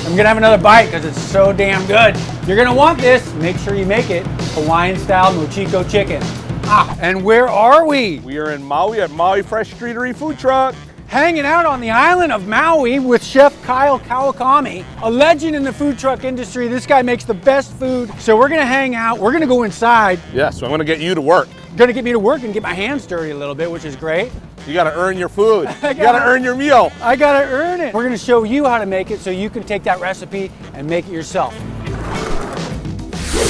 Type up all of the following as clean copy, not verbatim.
I'm gonna have another bite because it's so damn good. You're gonna want this. Make sure you make it. Hawaiian style Mochiko chicken. And where are we? We are in Maui at Maui Fresh Streatery Food Truck. Hanging out on the island of Maui with Chef Kyle Kawakami, a legend in the food truck industry. This guy makes the best food. So we're gonna hang out. We're gonna go inside. Yeah, so I'm gonna get you to work. Gonna get me to work and get my hands dirty a little bit, which is great. You gotta earn your food. You gotta earn your meal. I gotta earn it. We're gonna show you how to make it so you can take that recipe and make it yourself.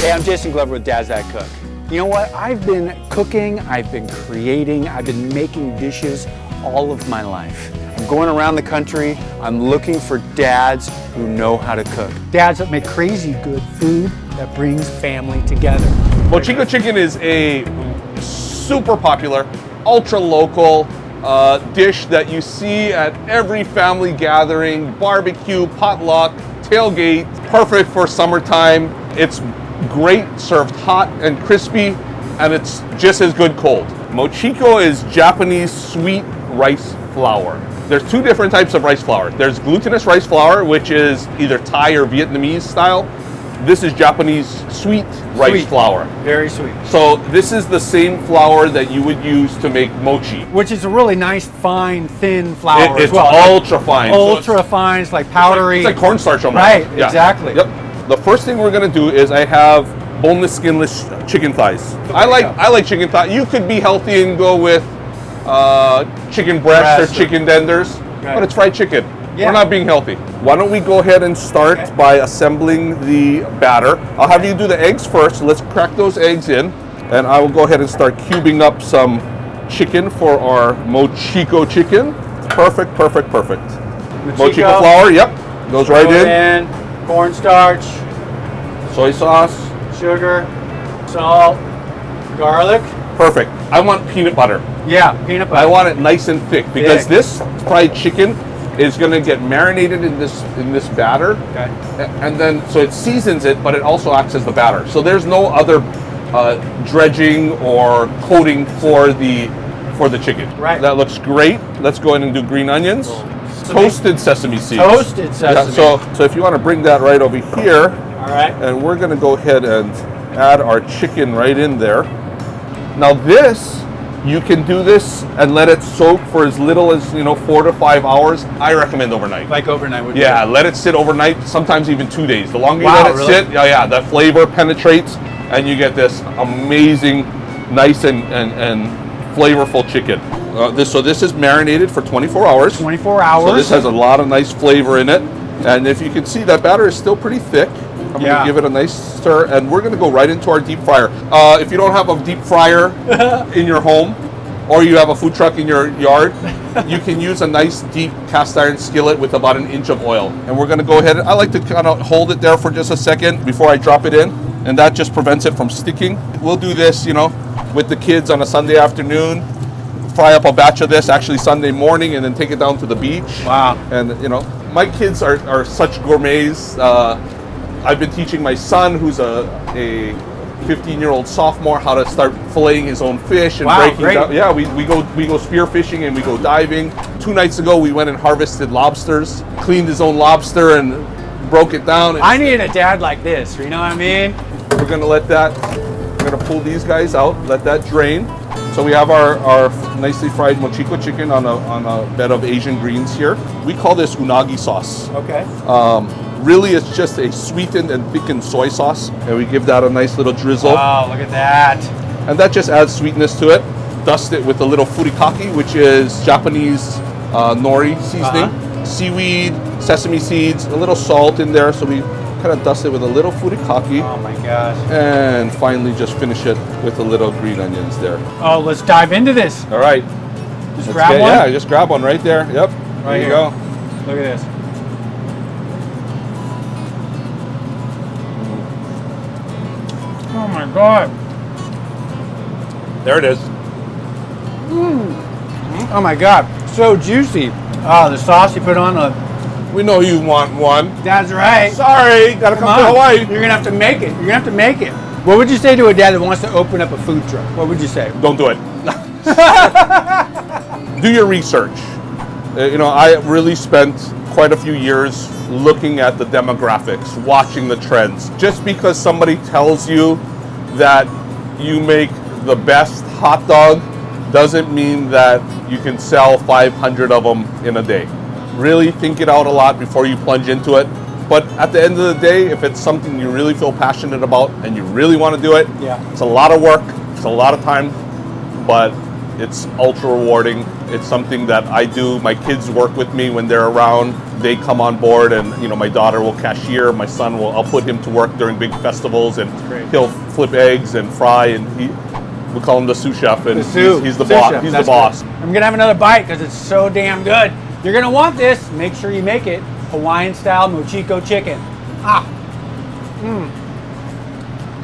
Hey, I'm Jason Glover with Dad's That Cook. You know what? I've been cooking, I've been creating, I've been making dishes all of my life. I'm going around the country, I'm looking for dads who know how to cook. Dads that make crazy good food that brings family together. Mochiko Chicken is a super popular, ultra local dish that you see at every family gathering, barbecue, potluck, tailgate, perfect for summertime. It's great served hot and crispy, and it's just as good cold. Mochiko is Japanese sweet rice flour. There's two different types of rice flour. There's glutinous rice flour, which is either Thai or Vietnamese style. This is Japanese sweet rice flour. Very sweet. So this is the same flour that you would use to make mochi. Which is a really nice, fine, thin flour It's as well. ultra fine. Ultra fine, it's like powdery. It's like cornstarch almost. Right, Yeah. exactly. Yep. The first thing we're gonna do is I have boneless, skinless chicken thighs. I like chicken thighs. You could be healthy and go with chicken breast or chicken tenders, but it's fried chicken. Yeah. We're not being healthy. Why don't we go ahead and start by assembling the batter. I'll have you do the eggs first. Let's crack those eggs in, and I will go ahead and start cubing up some chicken for our Mochiko chicken. Perfect, perfect, perfect. Mochiko flour, yep, goes right in. Cornstarch, Soy sauce. sugar, salt, garlic. Perfect. I want peanut butter. Yeah, peanut butter. I want it nice and thick because Thick. this fried chicken is going to get marinated in this batter, Okay. and then so it seasons it, but it also acts as the batter. So there's no other dredging or coating for the chicken. Right. That looks great. Let's go ahead and do green onions, toasted sesame seeds. Toasted sesame. Yeah, so if you want to bring that right over here, All right. and we're going to go ahead and add our chicken right in there. Now this, you can do this and let it soak for as little as 4 to 5 hours. I recommend overnight. Like overnight would be Yeah, good. let it sit overnight, sometimes even 2 days. The longer you Wow, let it really? sit, that flavor penetrates and you get this amazing, nice and flavorful chicken. So this is marinated for 24 hours. 24 hours. So this has a lot of nice flavor in it. And if you can see, that batter is still pretty thick. I'm going to give it a nice stir, and we're going to go right into our deep fryer. If you don't have a deep fryer in your home, or you have a food truck in your yard, you can use a nice deep cast iron skillet with about 1 inch of oil. And we're going to go ahead, I like to kind of hold it there for just a second before I drop it in, and that just prevents it from sticking. We'll do this, with the kids on a Sunday afternoon, fry up a batch of this actually Sunday morning, and then take it down to the beach. Wow. And my kids are such gourmets. I've been teaching my son, who's a 15-year-old sophomore, how to start filleting his own fish and breaking down. Yeah, we go spear fishing and we go diving. 2 nights ago, we went and harvested lobsters, cleaned his own lobster and broke it down. I need a dad like this. You know what I mean? We're gonna we're gonna pull these guys out, let that drain. So we have our nicely fried Mochiko chicken on a bed of Asian greens here. We call this unagi sauce. Okay. Really, it's just a sweetened and thickened soy sauce, and we give that a nice little drizzle. Wow, look at that. And that just adds sweetness to it. Dust it with a little furikake, which is Japanese nori seasoning. Seaweed, sesame seeds, a little salt in there, so we kind of dust it with a little furikake. Oh my gosh. And finally just finish it with a little green onions there. Oh, let's dive into this. All right. Just grab one? Yeah, just grab one right there. Yep. Right there you here. go. Look at this. Oh my God. There it is. Oh my God. So juicy. Oh, the sauce you put on We know you want one. That's right. Sorry, gotta come to Hawaii. You're gonna have to make it. You're gonna have to make it. What would you say to a dad that wants to open up a food truck? What would you say? Don't do it. Do your research. I really spent quite a few years looking at the demographics, watching the trends. Just because somebody tells you that you make the best hot dog doesn't mean that you can sell 500 of them in a day. Really think it out a lot before you plunge into it. But at the end of the day, if it's something you really feel passionate about and you really want to do it, it's a lot of work, it's a lot of time, but it's ultra rewarding. It's something that I do. My kids work with me when they're around. They come on board, and you know, my daughter will cashier. My son will. I'll put him to work during big festivals, and he'll flip eggs and fry. And we call him the sous chef, and he's the boss. He's the boss. I'm gonna have another bite because it's so damn good. You're gonna want this. Make sure you make it. Hawaiian style MOCHIKO chicken.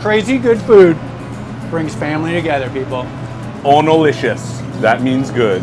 Crazy good food brings family together, people. Onolicious. That means good.